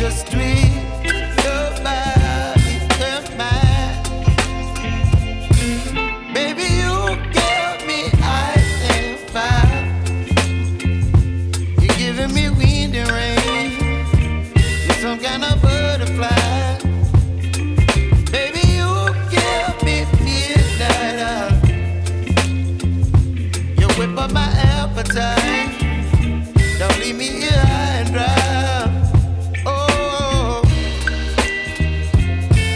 just treat your body and mind. Baby, you give me ice and fire. You're giving me wind and rain. You're some kind of butterfly. Baby, you give me midnight. You whip up my appetite. Don't leave me here high and dry. Oh,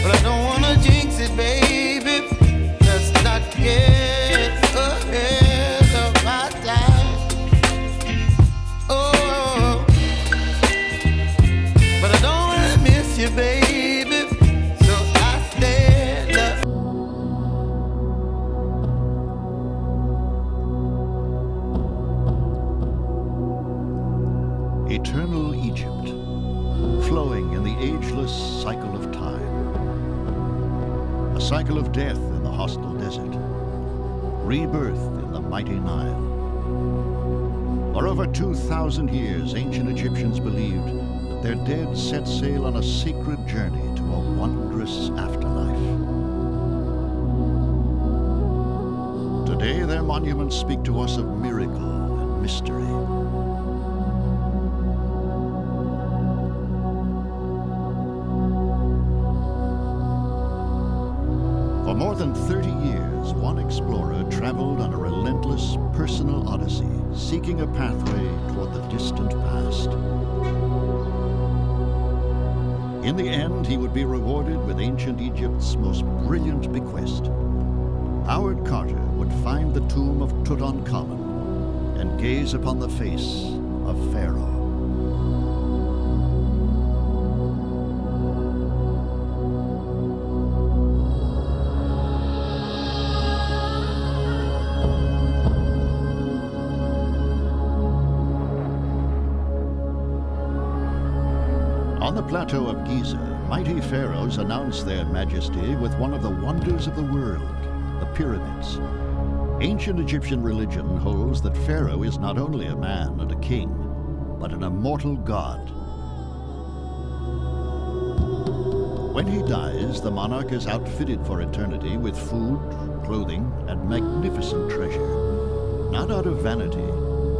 but I don't wanna jinx it, baby. Let's not get ahead of my time. Oh, but I don't wanna miss you, baby. So I stand up. Eternal Egypt, flowing in the ageless cycle of time. A cycle of death in the hostile desert, rebirth in the mighty Nile. For over 2,000 years, ancient Egyptians believed that their dead set sail on a sacred journey to a wondrous afterlife. Today, their monuments speak to us of miracle and mystery. For more than 30 years, one explorer traveled on a relentless personal odyssey, seeking a pathway toward the distant past. In the end, he would be rewarded with ancient Egypt's most brilliant bequest. Howard Carter would find the tomb of Tutankhamun and gaze upon the face of Pharaoh. On the plateau of Giza, mighty pharaohs announced their majesty with one of the wonders of the world, the pyramids. Ancient Egyptian religion holds that Pharaoh is not only a man and a king, but an immortal god. When he dies, the monarch is outfitted for eternity with food, clothing, and magnificent treasure, not out of vanity,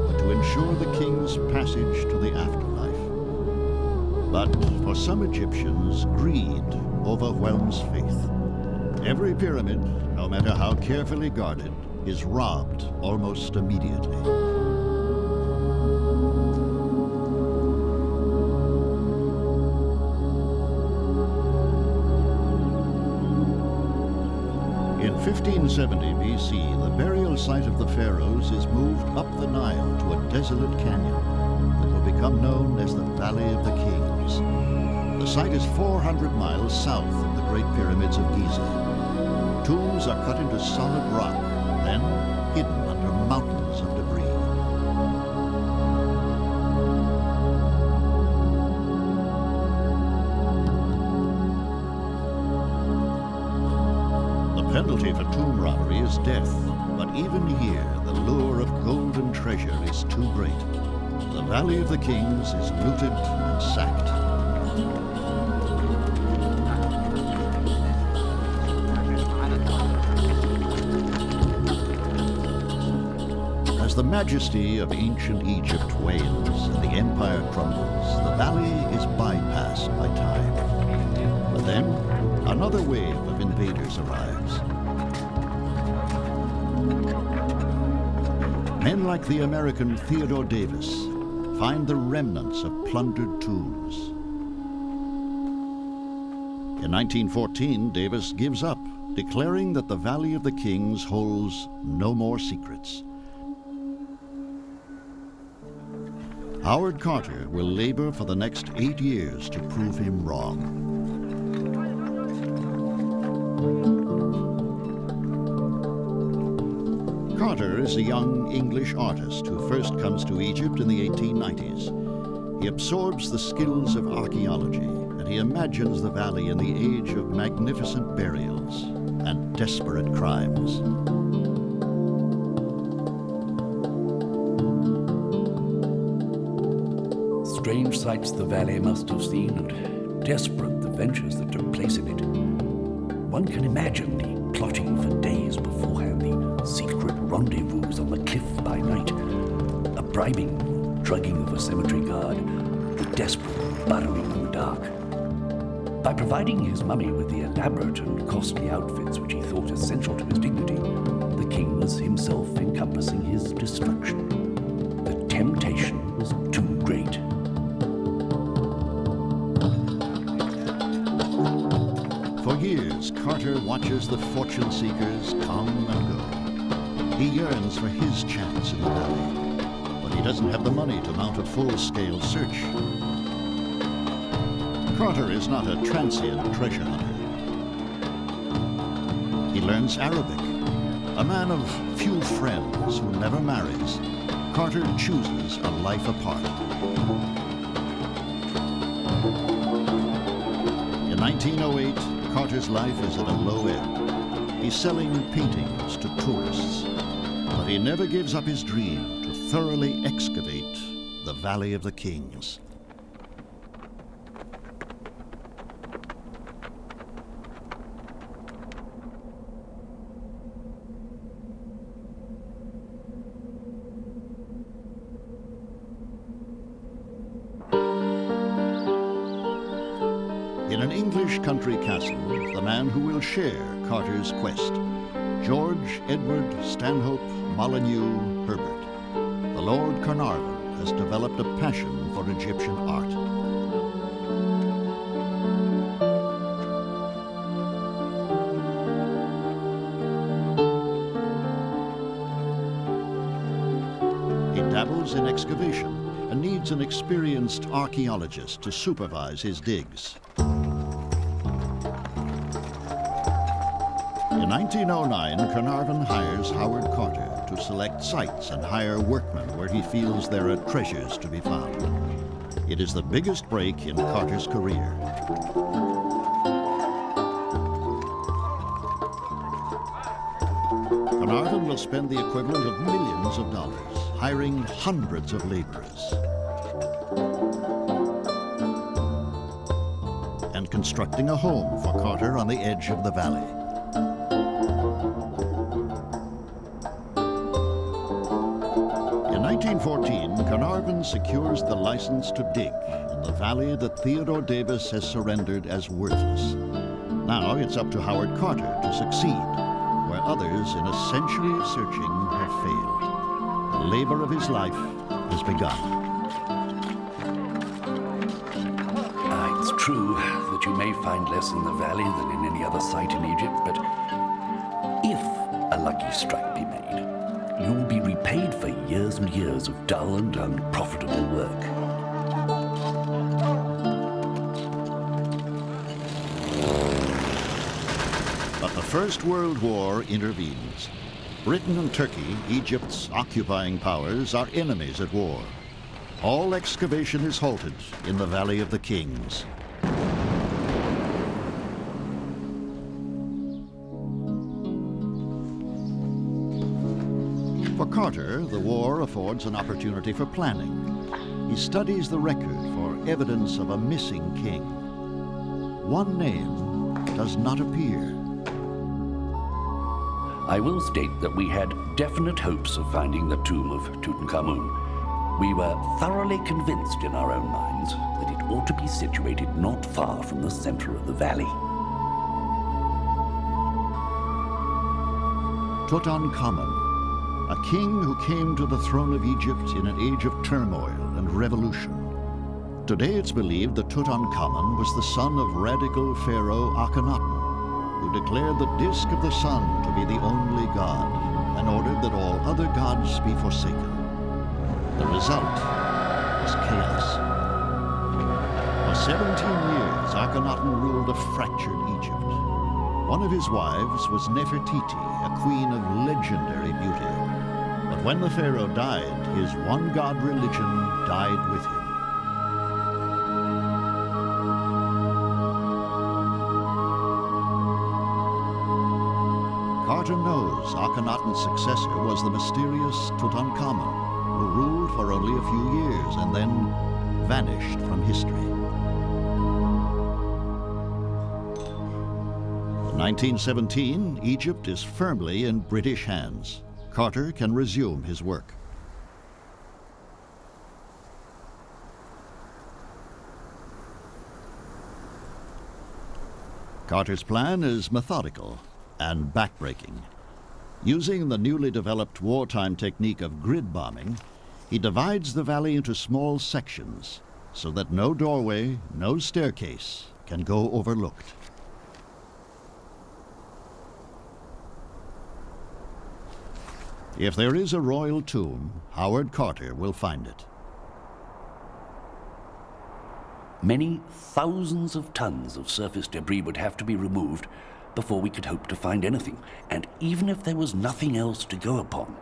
but to ensure the king's passage to the afterlife. But for some Egyptians, greed overwhelms faith. Every pyramid, no matter how carefully guarded, is robbed almost immediately. In 1570 BC, the burial site of the pharaohs is moved up the Nile to a desolate canyon that will become known as the Valley of the Kings. The site is 400 miles south of the Great Pyramids of Giza. Tombs are cut into solid rock, then hidden under mountains of debris. The penalty for tomb robbery is death, but even here, the lure of gold and treasure is too great. The Valley of the Kings is looted and sacked. As the majesty of ancient Egypt wanes and the empire crumbles, the valley is bypassed by time. But then, another wave of invaders arrives. Men like the American Theodore Davis find the remnants of plundered tombs. In 1914, Davis gives up, declaring that the Valley of the Kings holds no more secrets. Howard Carter will labor for the next 8 years to prove him wrong. Carter is a young English artist who first comes to Egypt in the 1890s. He absorbs the skills of archaeology, and he imagines the valley in the age of magnificent burials and desperate crimes. strange sights the valley must have seen, and desperate the ventures that took place in it. One can imagine the plotting for days beforehand, the secret rendezvous on the cliff by night, a bribing, drugging of a cemetery guard, the desperate burrowing in the dark. By providing his mummy with the elaborate and costly outfits which he thought essential to his dignity, the king was himself encompassing his destruction. The temptation was too great. For years, Carter watches the fortune seekers come and go. He yearns for his chance in the valley, but he doesn't have the money to mount a full-scale search. Carter is not a transient treasure hunter. He learns Arabic. A man of few friends who never marries, Carter chooses a life apart. In 1908, Carter's life is at a low ebb. He's selling paintings to tourists, but he never gives up his dream to thoroughly excavate the Valley of the Kings. In an English country castle, the man who will share Carter's quest, George Edward Stanhope Molyneux Herbert. The Lord Carnarvon has developed a passion for Egyptian art. He dabbles in excavation and needs an experienced archaeologist to supervise his digs. In 1909, Carnarvon hires Howard Carter to select sites and hire workmen where he feels there are treasures to be found. It is the biggest break in Carter's career. Carnarvon will spend the equivalent of millions of dollars, hiring hundreds of laborers and constructing a home for Carter on the edge of the valley. In 1914, Carnarvon secures the license to dig in the valley that Theodore Davis has surrendered as worthless. Now it's up to Howard Carter to succeed, where others in a century of searching have failed. The labor of his life has begun. It's true that you may find less in the valley than in any other site in Egypt, but if a lucky strike be made, you will be repaid for years and years of dull and unprofitable work. But the First World War intervenes. Britain and Turkey, Egypt's occupying powers, are enemies at war. All excavation is halted in the Valley of the Kings. For Carter, the war affords an opportunity for planning. He studies the record for evidence of a missing king. One name does not appear. I will state that we had definite hopes of finding the tomb of Tutankhamun. We were thoroughly convinced in our own minds that it ought to be situated not far from the center of the valley. Tutankhamun, a king who came to the throne of Egypt in an age of turmoil and revolution. Today it's believed that Tutankhamun was the son of radical Pharaoh Akhenaten, who declared the disk of the sun to be the only god and ordered that all other gods be forsaken. The result was chaos. For 17 years, Akhenaten ruled a fractured Egypt. One of his wives was Nefertiti, a queen of legendary beauty. But when the pharaoh died, his one-god religion died with him. Carter knows Akhenaten's successor was the mysterious Tutankhamun, who ruled for only a few years and then vanished from history. In 1917, Egypt is firmly in British hands. Carter can resume his work. Carter's plan is methodical and backbreaking. Using the newly developed wartime technique of grid bombing, he divides the valley into small sections so that no doorway, no staircase can go overlooked. If there is a royal tomb, Howard Carter will find it. Many thousands of tons of surface debris would have to be removed before we could hope to find anything. And even if there was nothing else to go upon,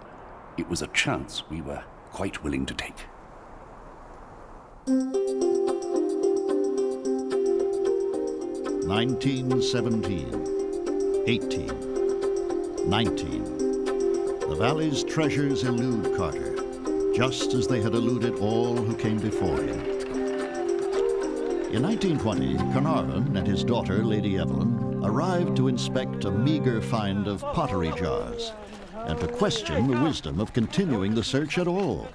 it was a chance we were quite willing to take. 1917, 18, 19. The valley's treasures elude Carter, just as they had eluded all who came before him. In 1920, Carnarvon and his daughter, Lady Evelyn, arrived to inspect a meager find of pottery jars and to question the wisdom of continuing the search at all.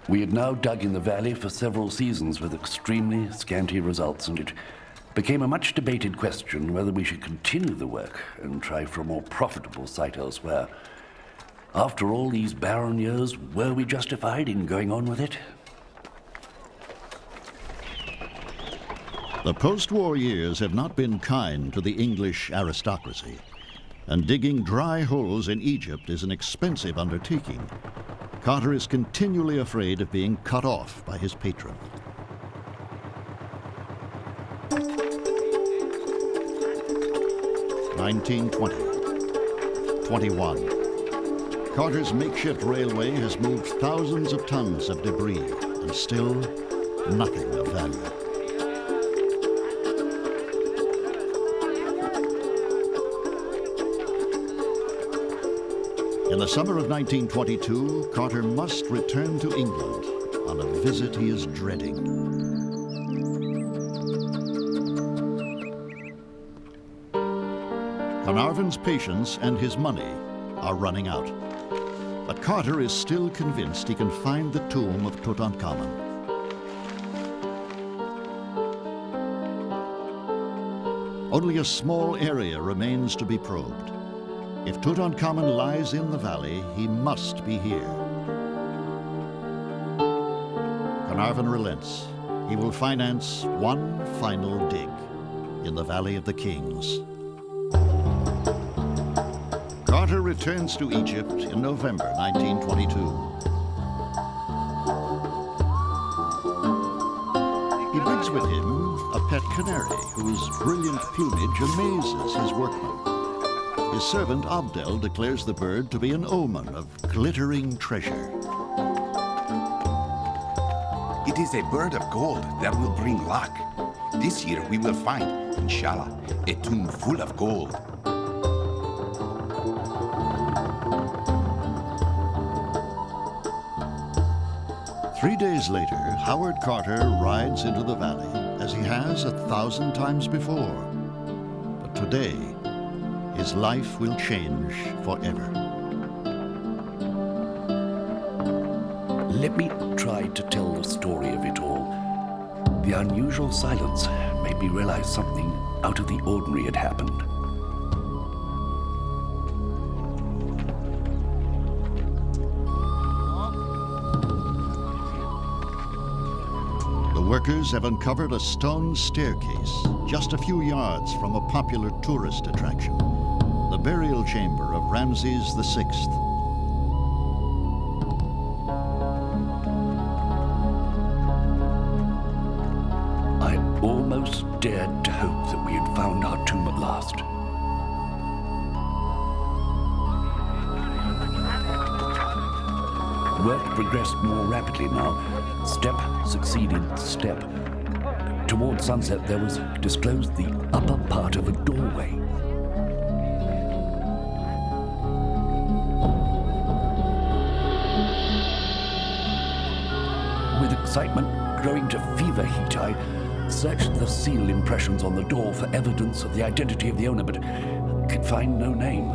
We had now dug in the valley for several seasons with extremely scanty results, and it became a much debated question whether we should continue the work and try for a more profitable site elsewhere. After all these barren years, were we justified in going on with it? The post-war years have not been kind to the English aristocracy, and digging dry holes in Egypt is an expensive undertaking. Carter is continually afraid of being cut off by his patron. (1920) 21. Carter's makeshift railway has moved thousands of tons of debris, and still nothing of value. In the summer of 1922, Carter must return to England on a visit he is dreading. Carnarvon's patience and his money are running out. But Carter is still convinced he can find the tomb of Tutankhamun. Only a small area remains to be probed. If Tutankhamun lies in the valley, he must be here. Carnarvon relents. He will finance one final dig in the Valley of the Kings. Carter returns to Egypt in November 1922. He brings with him a pet canary whose brilliant plumage amazes his workmen. His servant Abdel declares the bird to be an omen of glittering treasure. It is a bird of gold that will bring luck. This year we will find, inshallah, a tomb full of gold. Three days later, Howard Carter rides into the valley as he has 1,000 times before. But today, his life will change forever. Let me try to tell the story of it all. The unusual silence made me realize something out of the ordinary had happened. The workers have uncovered a stone staircase just a few yards from a popular tourist attraction, the burial chamber of Ramses VI. I almost dared to hope that we had found our tomb at last. Work progressed more rapidly now. Step succeeded step. Toward sunset, there was disclosed the upper part of a doorway. With excitement growing to fever heat, I searched the seal impressions on the door for evidence of the identity of the owner, but could find no name.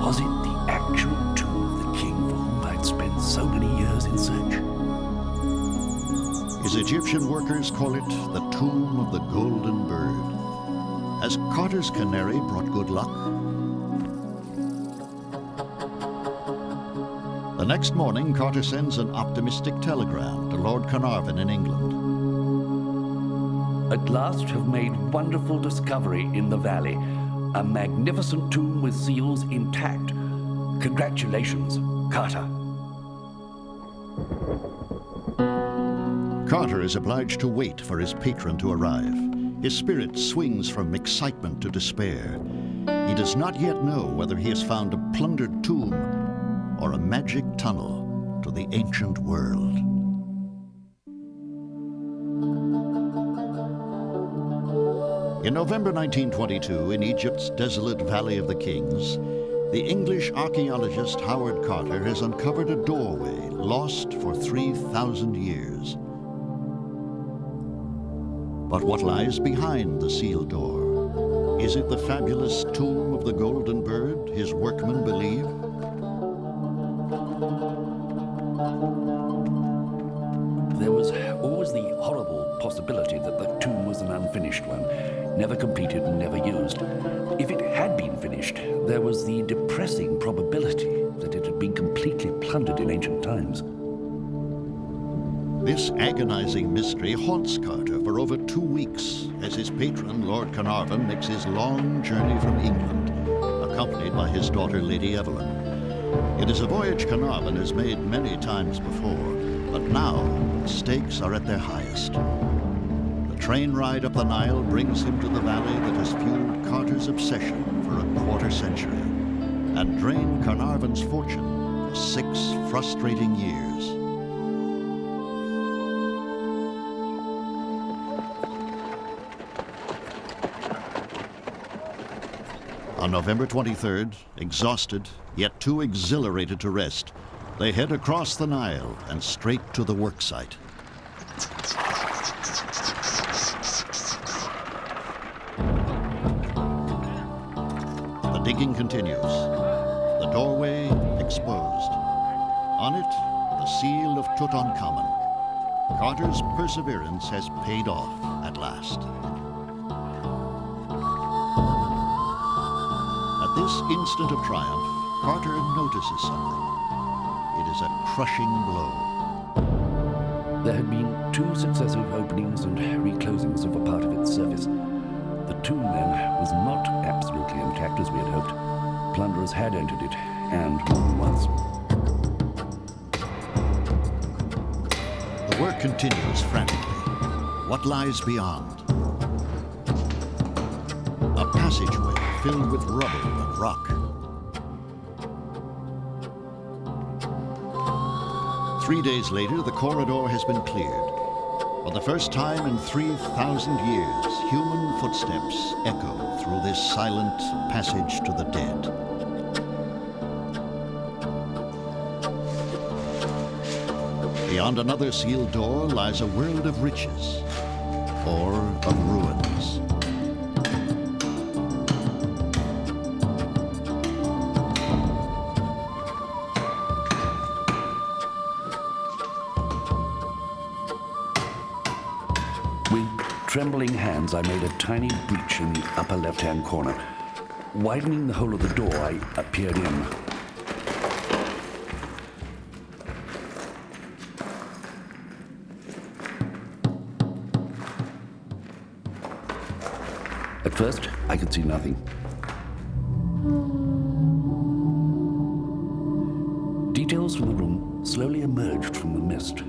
Was it the actual tomb of the king for whom I'd spent so many years in search? His Egyptian workers call it the Tomb of the Golden Bird. Has Carter's canary brought good luck? The next morning, Carter sends an optimistic telegram to Lord Carnarvon in England. At last have made wonderful discovery in the valley. A magnificent tomb with seals intact. Congratulations, Carter. Carter is obliged to wait for his patron to arrive. His spirit swings from excitement to despair. He does not yet know whether he has found a plundered tomb or a magic tunnel to the ancient world. In November 1922, in Egypt's desolate Valley of the Kings, the English archaeologist Howard Carter has uncovered a doorway lost for 3,000 years. But what lies behind the sealed door? Is it the fabulous tomb of the Golden Bird his workmen believe? There was always the horrible possibility that the tomb was an unfinished one, never completed and never used. If it had been finished, there was the depressing probability that it had been completely plundered in ancient times. This agonizing mystery haunts Carter for over 2 weeks as his patron, Lord Carnarvon, makes his long journey from England, accompanied by his daughter, Lady Evelyn. It is a voyage Carnarvon has made many times before, but now the stakes are at their highest. The train ride up the Nile brings him to the valley that has fueled Carter's obsession for a quarter century and drained Carnarvon's fortune for 6 frustrating years. On November 23rd, exhausted, yet too exhilarated to rest, they head across the Nile and straight to the worksite. The digging continues. The doorway exposed. On it, the seal of Tutankhamun. Carter's perseverance has paid off at last. At this instant of triumph, Carter notices something. It is a crushing blow. There had been 2 successive openings and reclosings of a part of its surface. The tomb, then, was not absolutely intact as we had hoped. Plunderers had entered it, and more than once. The work continues frantically. What lies beyond? A passageway filled with rubble and rock. 3 days later, the corridor has been cleared. For the first time in 3,000 years, human footsteps echo through this silent passage to the dead. Beyond another sealed door lies a world of riches, or of ruins. With trembling hands, I made a tiny breach in the upper left-hand corner. Widening the hole of the door, I appeared in. At first, I could see nothing. Details from the room slowly emerged from the mist.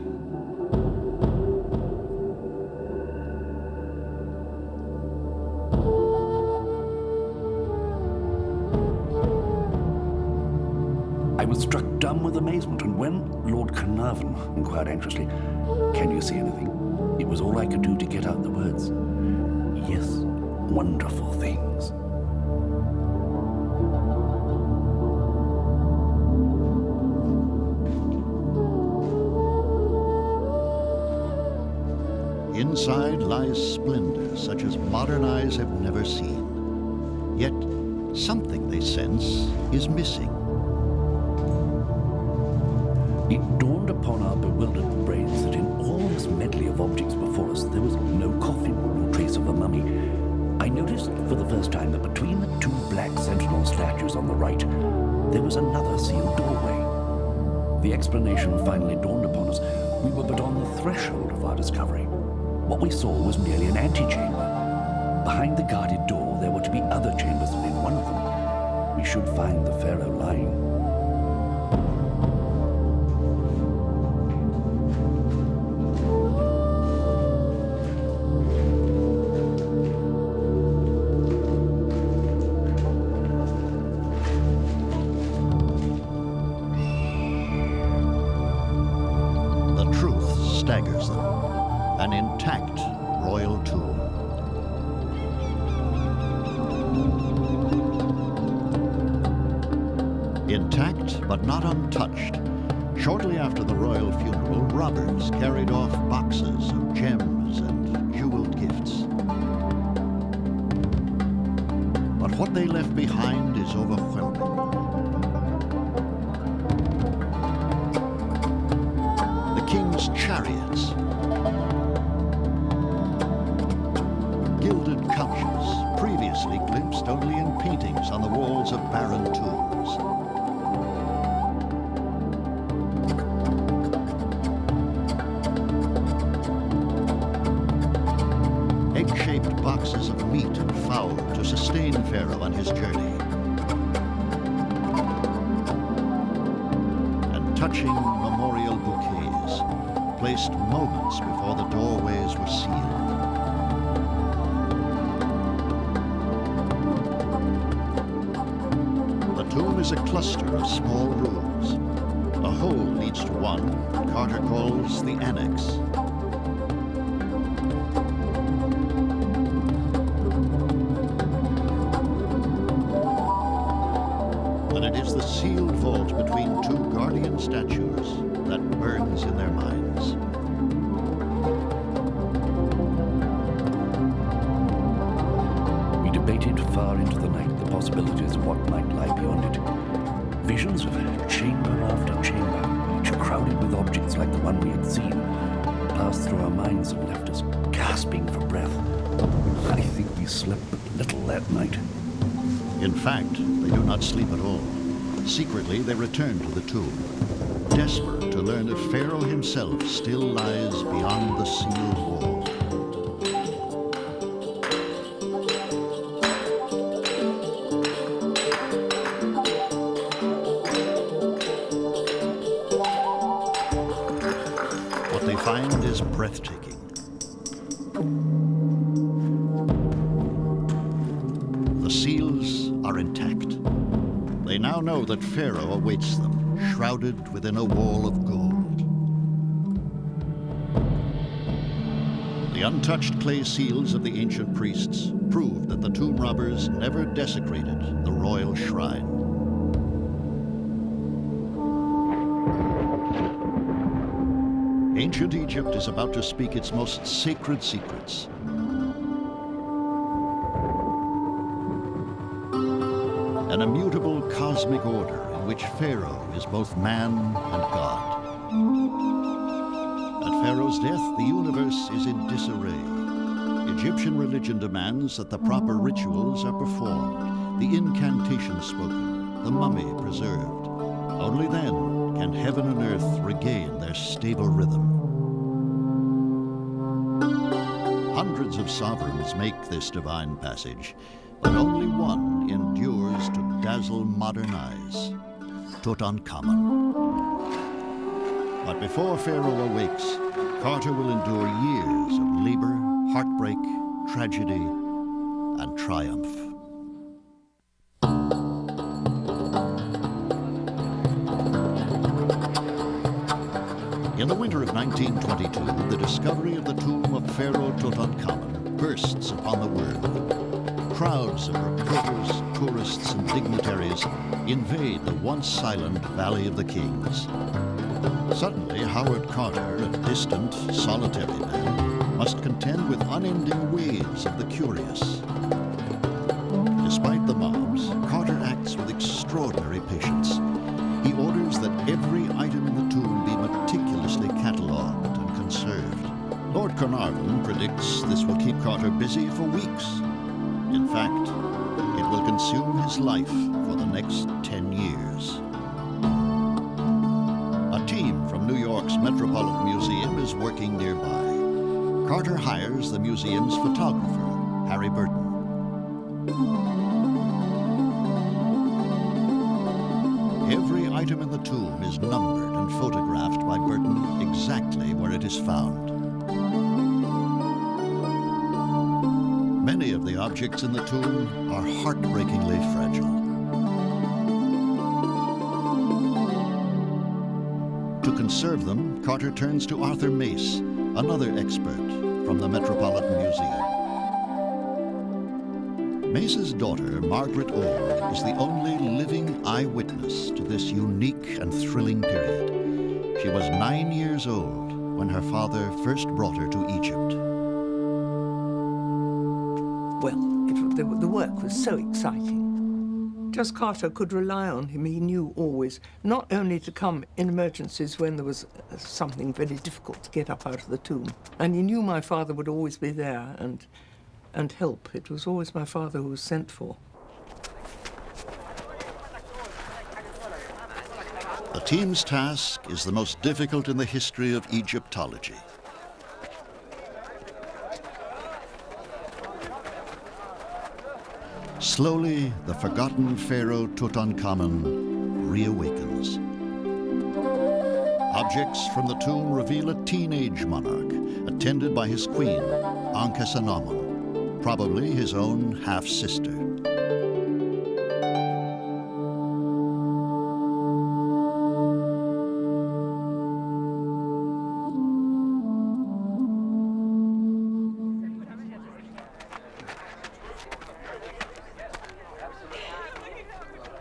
I was struck dumb with amazement, and when Lord Carnarvon inquired anxiously, "Can you see anything?" it was all I could do to get out the words, "Yes, wonderful things." Inside lies splendor such as modern eyes have never seen. Yet, something they sense is missing. It dawned upon our bewildered brains that in all this medley of objects before us, there was no coffin, no trace of a mummy. I noticed for the first time that between the two black sentinel statues on the right, there was another sealed doorway. The explanation finally dawned upon us. We were but on the threshold of our discovery. What we saw was merely an antechamber. Behind the guarded door, there were to be other chambers, and in one of them, we should find the Pharaoh lying. The truth staggers them. An intact royal tomb. Intact, but not untouched. Shortly after the royal funeral, robbers carried off boxes of gems and jeweled gifts. But what they left behind is overwhelming. The king's chariots, gilded couches, previously glimpsed only in paintings on the walls of barren tombs. Egg-shaped boxes of meat and fowl to sustain Pharaoh on his journey. And touching memorial bouquets, placed moments before the doorways were sealed. The tomb is a cluster of small rooms. A hole leads to one Carter calls the annex. And it is the sealed vault between two guardian statues that burns in their minds. We debated far into the night the possibilities of what might lie beyond it. Visions of chamber after chamber, each crowded with objects like the one we had seen, passed through our minds and left us gasping for breath. I think we slept but little that night. In fact, they do not sleep at all. Secretly, they return to the tomb, desperate to learn if Pharaoh himself still lies beyond the sealed wall. What they find is breathtaking. The seals are intact. They now know that Pharaoh awaits them, shrouded within a wall of gold. The untouched clay seals of the ancient priests proved that the tomb robbers never desecrated the royal shrine. Ancient Egypt is about to speak its most sacred secrets. An immutable cosmic order in which Pharaoh is both man and God. At Pharaoh's death, the universe is in disarray. Egyptian religion demands that the proper rituals are performed, the incantation spoken, the mummy preserved. Only then can heaven and earth regain their stable rhythm. Hundreds of sovereigns make this divine passage, but only one endures to dazzle modern eyes, Tutankhamun. But before Pharaoh awakes, Carter will endure years of labor, heartbreak, tragedy, and triumph. In the winter of 1922, the discovery of the tomb of Pharaoh Tutankhamun bursts upon the world. Crowds of reporters, tourists, and dignitaries invade the once silent Valley of the Kings. Suddenly, Howard Carter, a distant, solitary man, must contend with unending waves of the curious. Despite the mobs, Carter acts with extraordinary patience. He orders that every item in the tomb be meticulously catalogued and conserved. Lord Carnarvon predicts this will keep Carter busy for weeks. In fact, it will consume his life for the next 10 years. A team from New York's Metropolitan Museum is working nearby. Carter hires the museum's photographer, Harry Burton. Every item in the tomb is numbered and photographed by Burton exactly where it is found. Many of the objects in the tomb are heartbreakingly fragile. To conserve them, Carter turns to Arthur Mace, another expert from the Metropolitan Museum. Mace's daughter, Margaret Orr, is the only living eyewitness to this unique and thrilling period. She was 9 years old when her father first brought her to Egypt. Well, the work was so exciting. Just Carter could rely on him. He knew always not only to come in emergencies when there was something very difficult to get up out of the tomb, and he knew my father would always be there and help. It was always my father who was sent for. The team's task is the most difficult in the history of Egyptology. Slowly, the forgotten pharaoh Tutankhamun reawakens. Objects from the tomb reveal a teenage monarch, attended by his queen, Ankhesenamun, probably his own half-sister.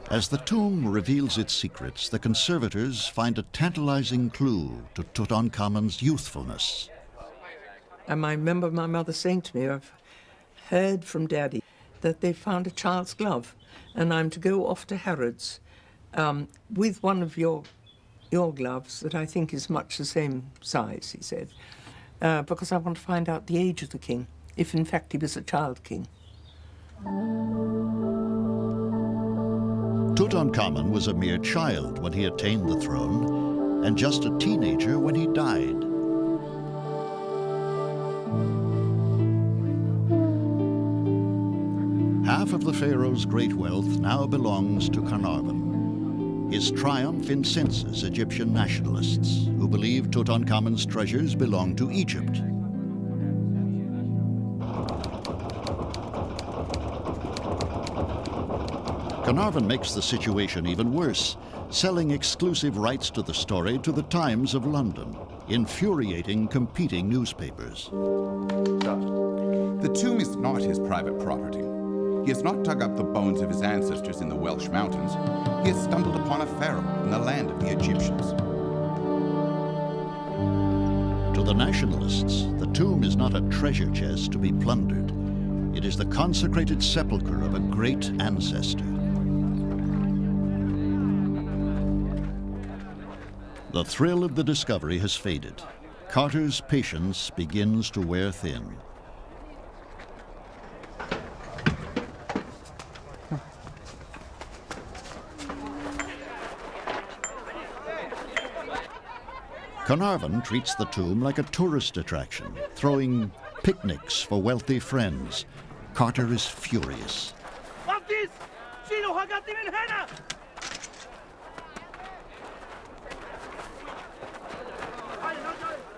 As the tomb reveals its secrets, the conservators find a tantalizing clue to Tutankhamun's youthfulness. And I remember my mother saying to me, I've heard from Daddy that they found a child's glove, and I'm to go off to Harrods with one of your gloves that I think is much the same size, he said, because I want to find out the age of the king, if in fact he was a child king. Tutankhamun was a mere child when he attained the throne, and just a teenager when he died. Half of the pharaoh's great wealth now belongs to Carnarvon. His triumph incenses Egyptian nationalists who believe Tutankhamun's treasures belong to Egypt. Carnarvon makes the situation even worse, selling exclusive rights to the story to the Times of London, infuriating competing newspapers. The tomb is not his private property. He has not dug up the bones of his ancestors in the Welsh mountains. He has stumbled upon a pharaoh in the land of the Egyptians. To the nationalists, the tomb is not a treasure chest to be plundered. It is the consecrated sepulchre of a great ancestor. The thrill of the discovery has faded. Carter's patience begins to wear thin. Carnarvon treats the tomb like a tourist attraction, throwing picnics for wealthy friends. Carter is furious.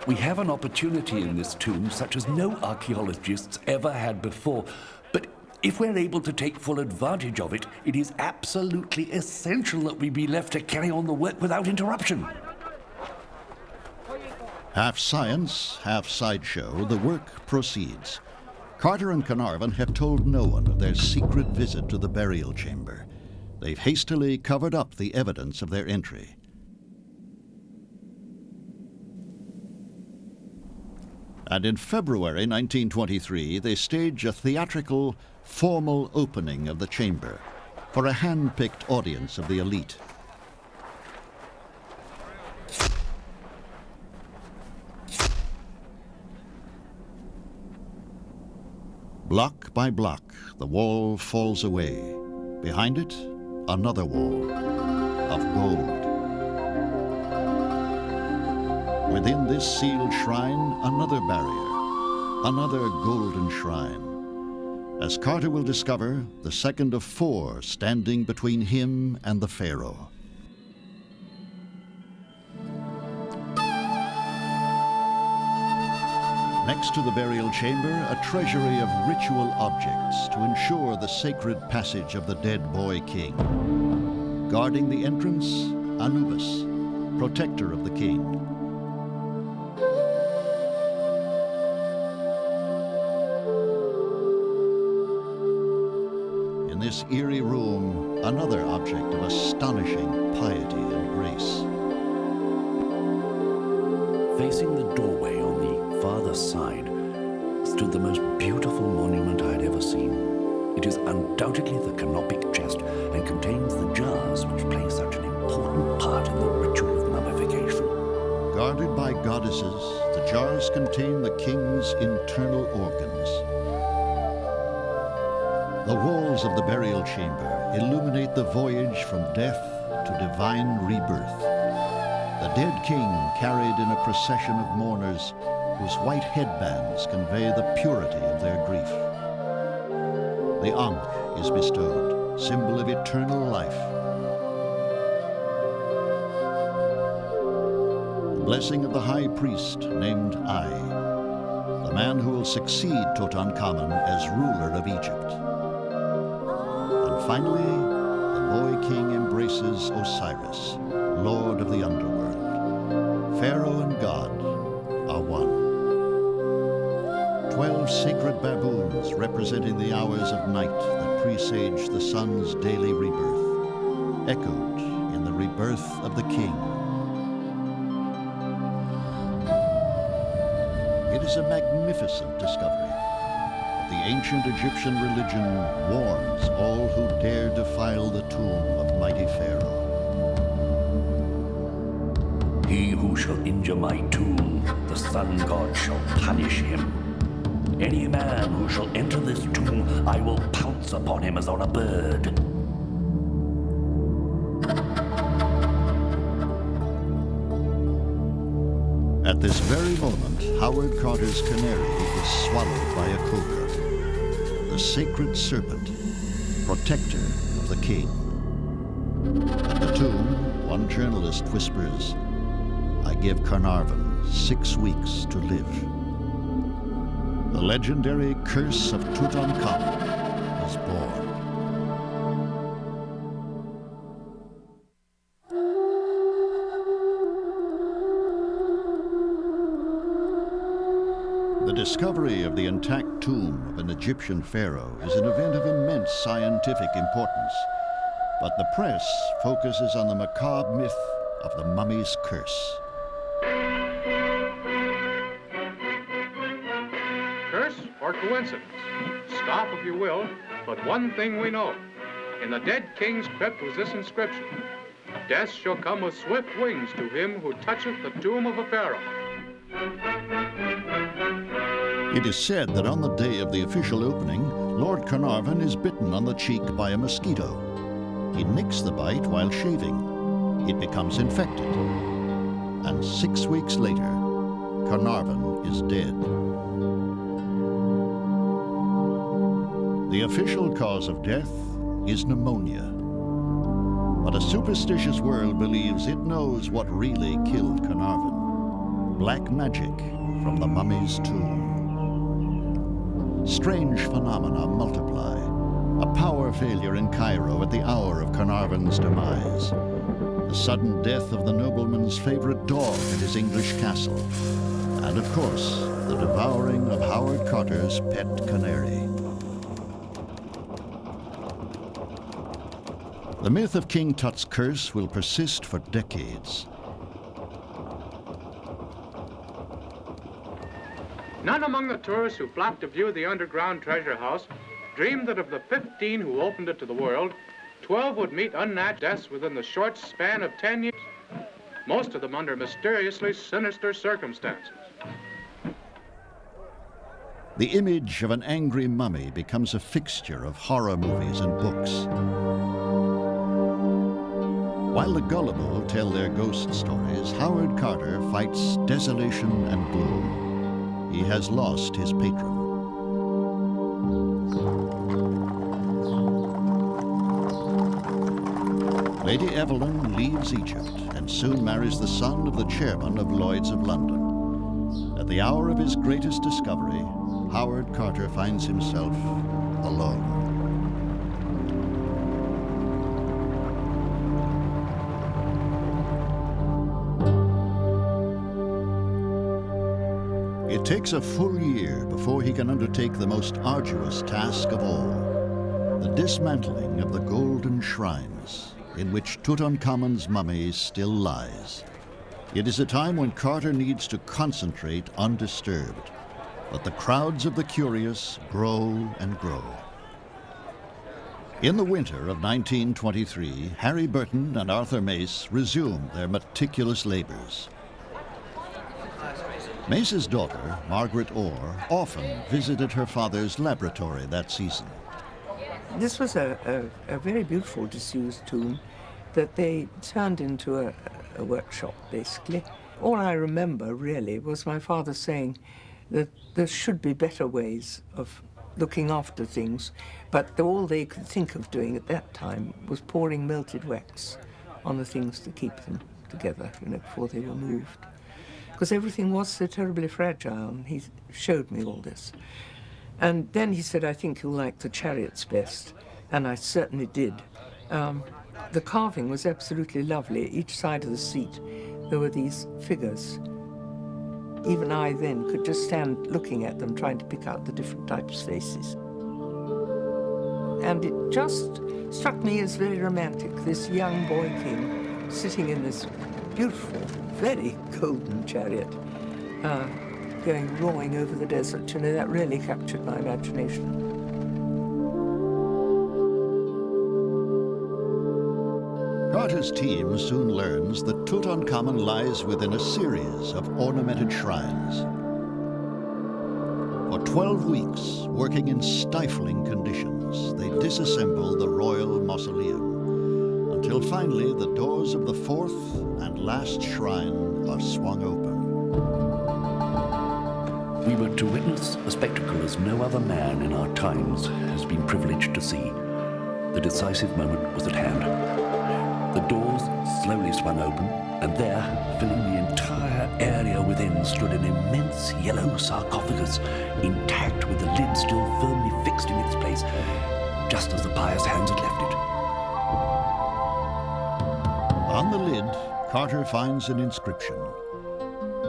We have an opportunity in this tomb such as no archaeologists ever had before. But if we're able to take full advantage of it, it is absolutely essential that we be left to carry on the work without interruption. Half science, half sideshow, the work proceeds. Carter and Carnarvon have told no one of their secret visit to the burial chamber. They've hastily covered up the evidence of their entry. And in February 1923, they stage a theatrical, formal opening of the chamber for a hand-picked audience of the elite. Block by block, the wall falls away. Behind it, another wall of gold. Within this sealed shrine, another barrier, another golden shrine. As Carter will discover, the second of four standing between him and the Pharaoh. Next to the burial chamber, a treasury of ritual objects to ensure the sacred passage of the dead boy king. Guarding the entrance, Anubis, protector of the king. In this eerie room, another object of astonishing piety and grace. Facing the doorway on the farther side stood the most beautiful monument I had ever seen. It is undoubtedly the canopic chest and contains the jars which play such an important part in the ritual of mummification. Guarded by goddesses, the jars contain the king's internal organs. The walls of the burial chamber illuminate the voyage from death to divine rebirth. The dead king carried in a procession of mourners whose white headbands convey the purity of their grief. The Ankh is bestowed, symbol of eternal life. The blessing of the high priest named Ai, the man who will succeed Tutankhamun as ruler of Egypt. And finally, the boy king embraces Osiris, lord of the underworld. Pharaoh and God are one. 12 sacred baboons representing the hours of night that presage the sun's daily rebirth, echoed in the rebirth of the king. It is a magnificent discovery. The ancient Egyptian religion warns all who dare defile the tomb of mighty Pharaoh. He who shall injure my tomb, the sun god shall punish him. Any man who shall enter this tomb, I will pounce upon him as on a bird. At this very moment, Howard Carter's canary is swallowed by a cobra, the sacred serpent, protector of the king. At the tomb, one journalist whispers, "I give Carnarvon 6 weeks to live." The legendary curse of Tutankhamun is born. The discovery of the intact tomb of an Egyptian pharaoh is an event of immense scientific importance, but the press focuses on the macabre myth of the mummy's curse. Curse or coincidence? Scoff if you will, but one thing we know. In the dead king's crypt was this inscription: "Death shall come with swift wings to him who toucheth the tomb of a pharaoh." It is said that on the day of the official opening, Lord Carnarvon is bitten on the cheek by a mosquito. He nicks the bite while shaving. It becomes infected. And 6 weeks later, Carnarvon is dead. The official cause of death is pneumonia. But a superstitious world believes it knows what really killed Carnarvon: black magic from the mummy's tomb. Strange phenomena multiply. A power failure in Cairo at the hour of Carnarvon's demise. The sudden death of the nobleman's favorite dog at his English castle. And of course, the devouring of Howard Carter's pet canary. The myth of King Tut's curse will persist for decades. None among the tourists who flocked to view the underground treasure house dreamed that of the 15 who opened it to the world, 12 would meet unnatural deaths within the short span of 10 years, most of them under mysteriously sinister circumstances. The image of an angry mummy becomes a fixture of horror movies and books. While the gullible tell their ghost stories, Howard Carter fights desolation and gloom. He has lost his patron. Lady Evelyn leaves Egypt and soon marries the son of the chairman of Lloyd's of London. At the hour of his greatest discovery, Howard Carter finds himself alone. It takes a full year before he can undertake the most arduous task of all, the dismantling of the golden shrines in which Tutankhamun's mummy still lies. It is a time when Carter needs to concentrate undisturbed, but the crowds of the curious grow and grow. In the winter of 1923, Harry Burton and Arthur Mace resumed their meticulous labors. Mace's daughter, Margaret Orr, often visited her father's laboratory that season. This was a very beautiful disused tomb that they turned into a workshop, basically. All I remember, really, was my father saying that there should be better ways of looking after things, but all they could think of doing at that time was pouring melted wax on the things to keep them together, before they were moved. Because everything was so terribly fragile, and he showed me all this. And then he said, I think you'll like the chariots best, and I certainly did. The carving was absolutely lovely. Each side of the seat, there were these figures. Even I then could just stand looking at them, trying to pick out the different types of faces. And it just struck me as very romantic, this young boy king sitting in this beautiful, very golden chariot, going roaring over the desert. That really captured my imagination. Carter's team soon learns that Tutankhamun lies within a series of ornamented shrines. For 12 weeks, working in stifling conditions, they disassemble the royal mausoleum, until finally the doors of the fourth and last shrine are swung open. We were to witness a spectacle as no other man in our times has been privileged to see. The decisive moment was at hand. The doors slowly swung open, and there, filling the entire area within, stood an immense yellow sarcophagus, intact with the lid still firmly fixed in its place, just as the pious hands had left it. On the lid, Carter finds an inscription.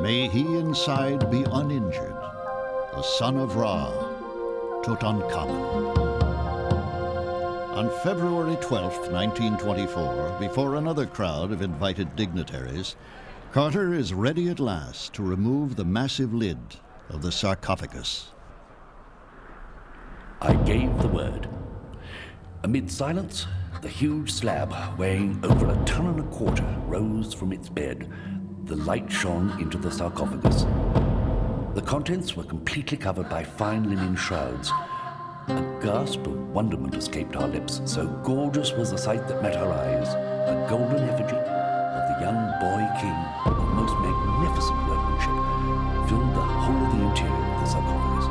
May he inside be uninjured, the son of Ra, Tutankhamun. On February 12, 1924, before another crowd of invited dignitaries, Carter is ready at last to remove the massive lid of the sarcophagus. I gave the word. Amid silence, the huge slab, weighing over 1.25 tons, rose from its bed. The light shone into the sarcophagus. The contents were completely covered by fine linen shrouds. A gasp of wonderment escaped our lips, so gorgeous was the sight that met our eyes. A golden effigy of the young boy king of most magnificent workmanship filled the whole of the interior of the sarcophagus.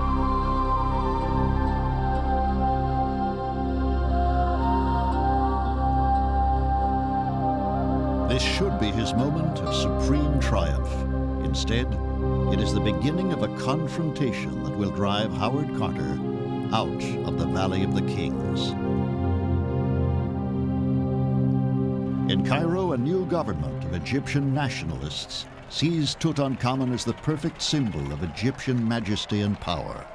This should be his moment of supreme triumph. Instead, it is the beginning of a confrontation that will drive Howard Carter out of the Valley of the Kings. In Cairo, a new government of Egyptian nationalists sees Tutankhamun as the perfect symbol of Egyptian majesty and power.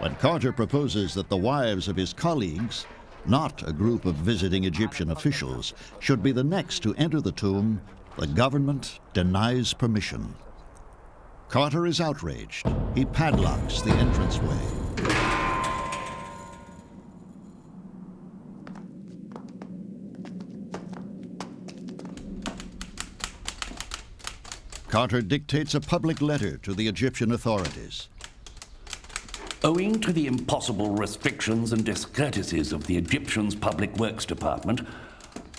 When Carter proposes that the wives of his colleagues, not a group of visiting Egyptian officials, should be the next to enter the tomb, the government denies permission. Carter is outraged. He padlocks the entranceway. Carter dictates a public letter to the Egyptian authorities. Owing to the impossible restrictions and discourtesies of the Egyptians' Public Works Department,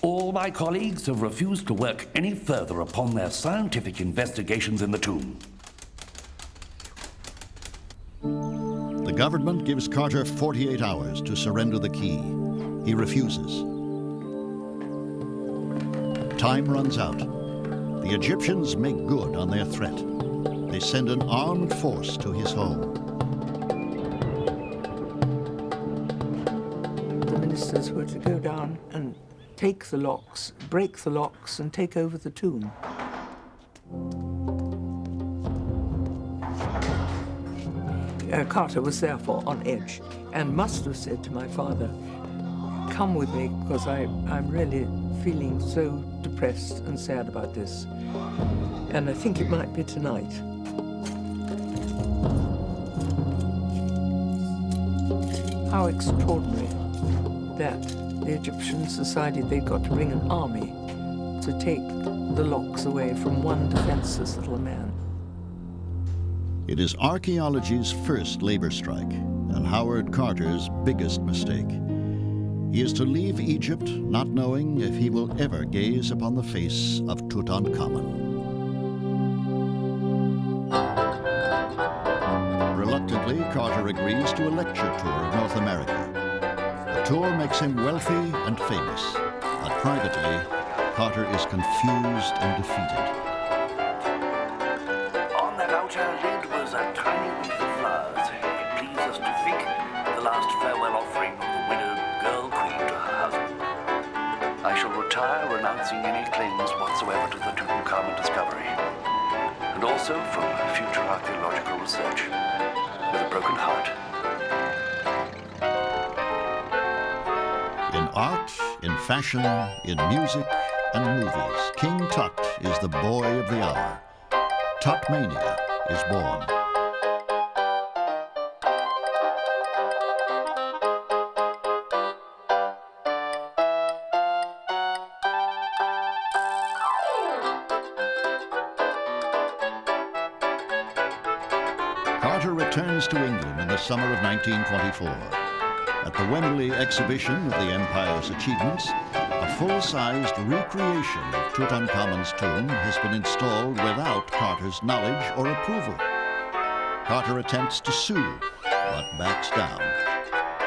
all my colleagues have refused to work any further upon their scientific investigations in the tomb. The government gives Carter 48 hours to surrender the key. He refuses. Time runs out. The Egyptians make good on their threat. They send an armed force to his home. The ministers were to go down and take the locks, break the locks, and take over the tomb. Carter was therefore on edge and must have said to my father, "Come with me, because I'm really feeling so depressed and sad about this. And I think it might be tonight." How extraordinary that the Egyptians decided they'd got to bring an army to take the locks away from one defenseless little man. It is archaeology's first labor strike and Howard Carter's biggest mistake. He is to leave Egypt not knowing if he will ever gaze upon the face of Tutankhamun. Reluctantly, Carter agrees to a lecture tour of North America. The tour makes him wealthy and famous, but privately, Carter is confused and defeated. On that outer lid was a tiny wreath of flowers. It pleased us to think the last farewell offering of the widowed girl queen to her husband. I shall retire renouncing any claims whatsoever to the Tutankhamun discovery, and also from future archaeological research, with a broken heart. In art, in fashion, in music, and movies, King Tut is the boy of the hour. Tutmania is born. Carter returns to England in the summer of 1924. At the Wembley exhibition of the Empire's achievements, a full-sized recreation of Tutankhamun's tomb has been installed without Carter's knowledge or approval. Carter attempts to sue, but backs down.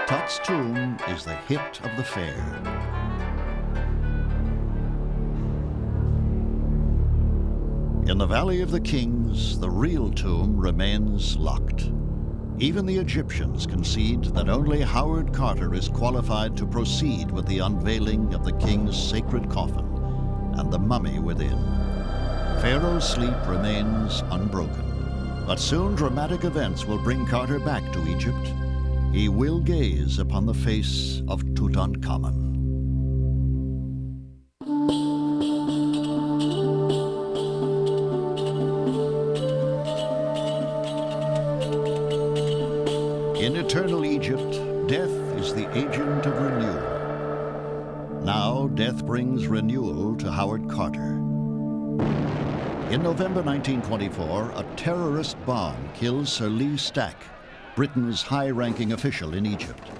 Tut's tomb is the hit of the fair. In the Valley of the Kings, the real tomb remains locked. Even the Egyptians concede that only Howard Carter is qualified to proceed with the unveiling of the king's sacred coffin and the mummy within. Pharaoh's sleep remains unbroken, but soon dramatic events will bring Carter back to Egypt. He will gaze upon the face of Tutankhamun. In eternal Egypt, death is the agent of renewal. Now, death brings renewal to Howard Carter. In November 1924, a terrorist bomb kills Sir Lee Stack, Britain's high-ranking official in Egypt.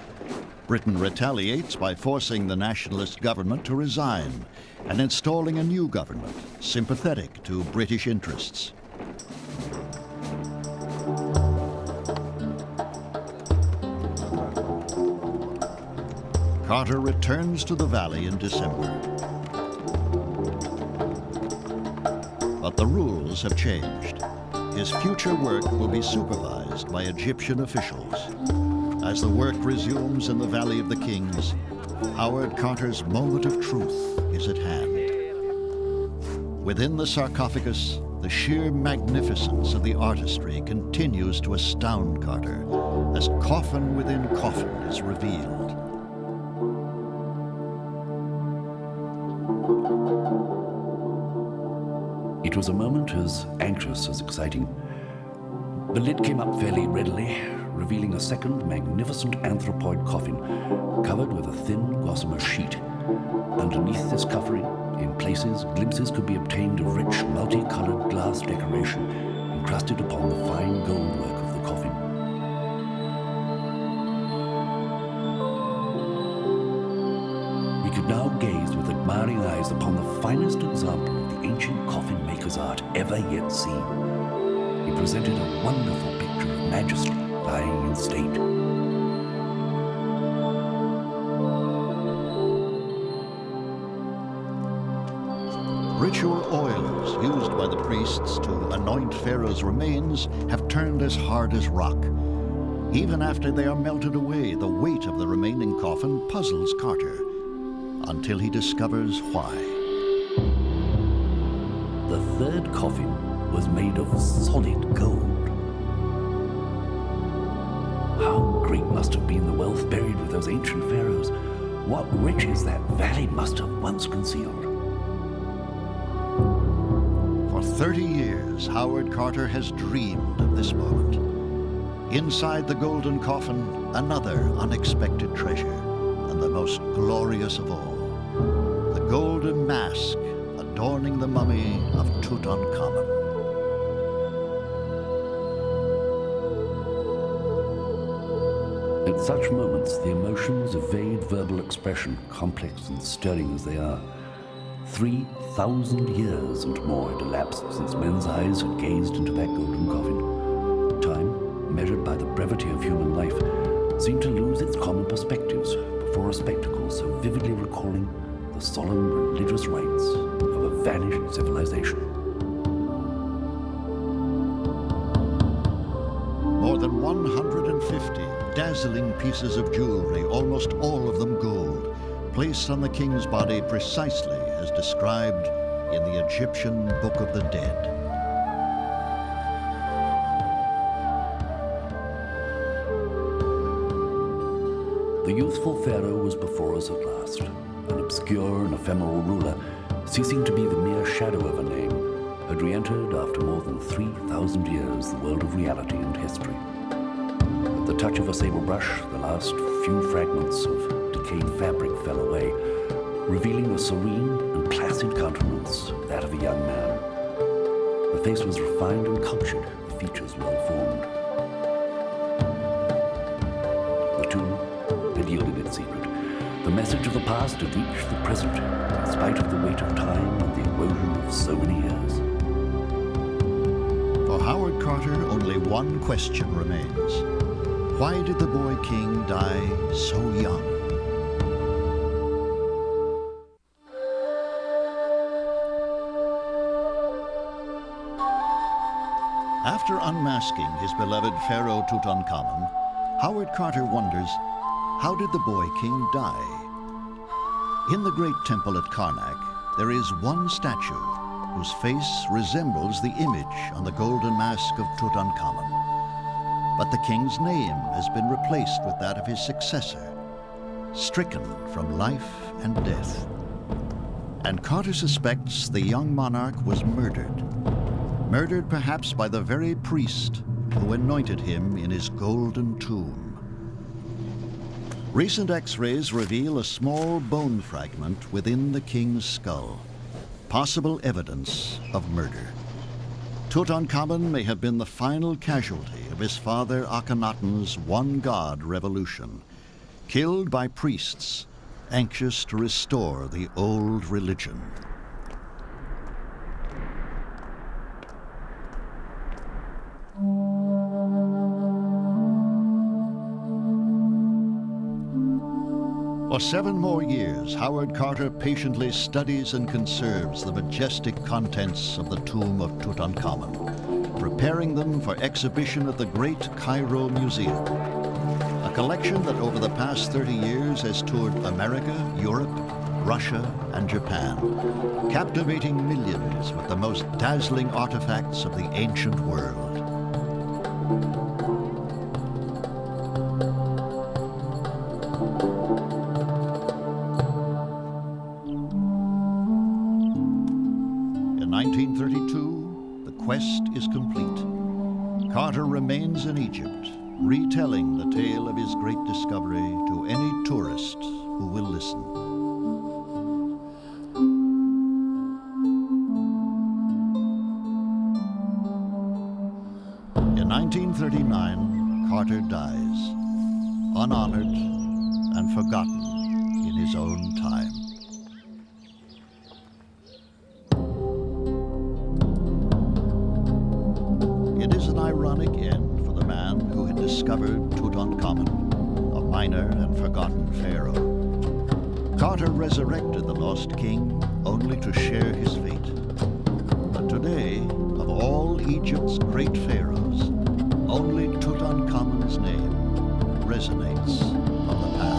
Britain retaliates by forcing the nationalist government to resign and installing a new government sympathetic to British interests. Carter returns to the valley in December. But the rules have changed. His future work will be supervised by Egyptian officials. As the work resumes in the Valley of the Kings, Howard Carter's moment of truth is at hand. Within the sarcophagus, the sheer magnificence of the artistry continues to astound Carter as coffin within coffin is revealed. It was a moment as anxious as exciting, The lid came up fairly readily, revealing a second magnificent anthropoid coffin covered with a thin gossamer sheet. Underneath this covering, in places, glimpses could be obtained of rich, multicolored glass decoration encrusted upon the fine gold work of the coffin. We could now gaze with admiring eyes upon the finest example of the ancient coffin maker's art ever yet seen. It presented a wonderful picture of majesty lying in state. Ritual oils used by the priests to anoint Pharaoh's remains have turned as hard as rock. Even after they are melted away, the weight of the remaining coffin puzzles Carter, until he discovers why. The third coffin was made of solid gold. How great must have been the wealth buried with those ancient pharaohs. What riches that valley must have once concealed. For 30 years, Howard Carter has dreamed of this moment. Inside the golden coffin, another unexpected treasure, and the most glorious of all, the golden mask adorning the mummy of Tutankhamun. At such moments, the emotions evade verbal expression, complex and stirring as they are. 3,000 years and more had elapsed since men's eyes had gazed into that golden coffin. Time, measured by the brevity of human life, seemed to lose its common perspectives before a spectacle so vividly recalling the solemn religious rites of a vanished civilization. More than 150 dazzling pieces of jewelry, almost all of them gold, placed on the king's body precisely as described in the Egyptian Book of the Dead. The youthful Pharaoh was before us at last, an obscure and ephemeral ruler, ceasing to be the mere shadow of a name, had re-entered after more than 3,000 years the world of reality and history. At the touch of a sable brush, the last few fragments of decayed fabric fell away, revealing a serene and placid countenance, that of a young man. The face was refined and cultured, the features well formed. The tomb had yielded its secret. The message of the past had reached the present, in spite of the weight of time and the erosion of so many years. For Howard Carter, only one question remains. Why did the boy king die so young? After unmasking his beloved Pharaoh Tutankhamun, Howard Carter wonders, how did the boy king die? In the great temple at Karnak, there is one statue whose face resembles the image on the golden mask of Tutankhamun. But the king's name has been replaced with that of his successor, stricken from life and death. And Carter suspects the young monarch was murdered. Murdered perhaps by the very priest who anointed him in his golden tomb. Recent X-rays reveal a small bone fragment within the king's skull, possible evidence of murder. Tutankhamun may have been the final casualty of his father Akhenaten's one-god revolution, killed by priests anxious to restore the old religion. For 7 more years, Howard Carter patiently studies and conserves the majestic contents of the tomb of Tutankhamun, preparing them for exhibition at the Great Cairo Museum, a collection that over the past 30 years has toured America, Europe, Russia, and Japan, captivating millions with the most dazzling artifacts of the ancient world. In 1932, the quest is complete. Carter remains in Egypt, retelling the tale of his great discovery to any tourist who will listen. In 1939, Carter dies, unhonored and forgotten in his own time. It is an ironic end for the man who had discovered Tutankhamun, a minor and forgotten pharaoh. Carter resurrected the lost king only to share his fate. But today, of all Egypt's great pharaohs, only Tutankhamun's name resonates from the past.